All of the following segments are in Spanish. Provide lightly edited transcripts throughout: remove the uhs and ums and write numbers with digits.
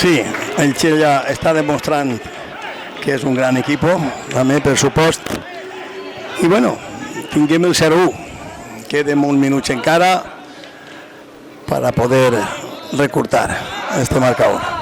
Sí, el Xella està demostrant que és un gran equip, també per supost. I bueno, tinguem el 0-1. Queden uns minuts encara per a poder recortar este marcador.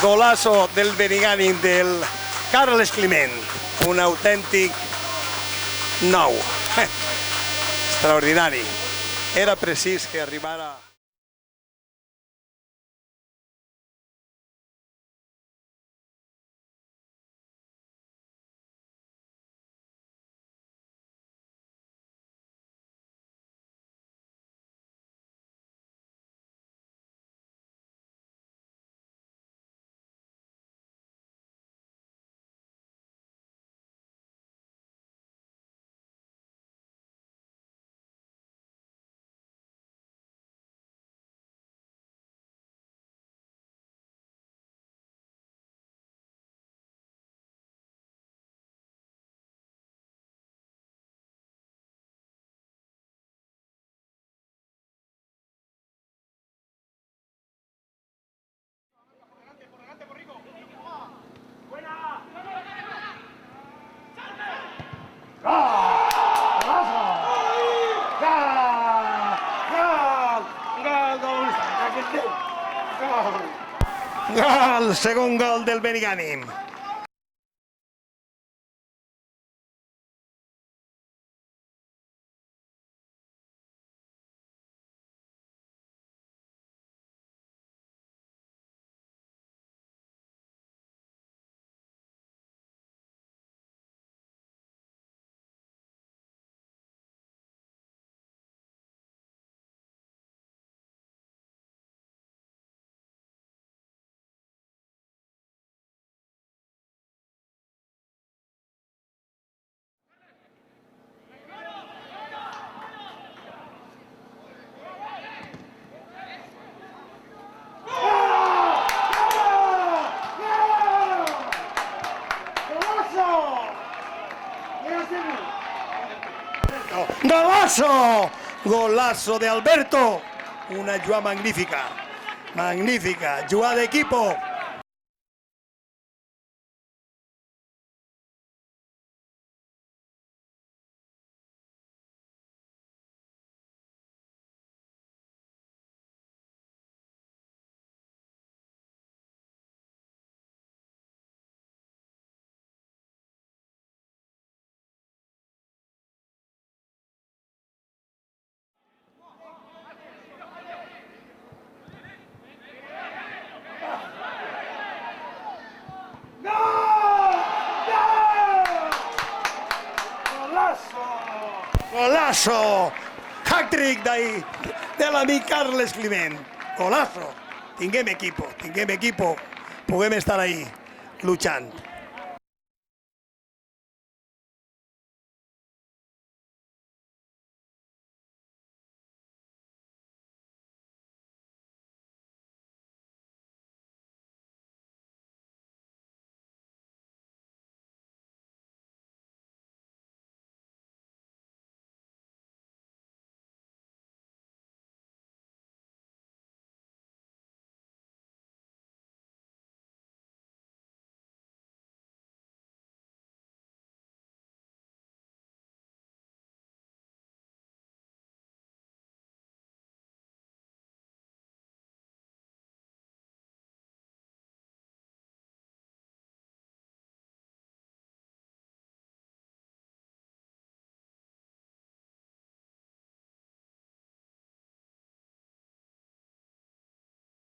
Golazo del Benigànim del Carles Climent, un autèntic nou, extraordinari. Era precís que arribara... Gol, segon gol del Benigànim. ¡Golazo! Golazo de Alberto. Una jugada magnífica. Magnífica. Jugada de equipo. Golazo! Hat-trick de l'amic Carles Climent. Golazo! Tinguem equipo, puguem estar ahí luchant.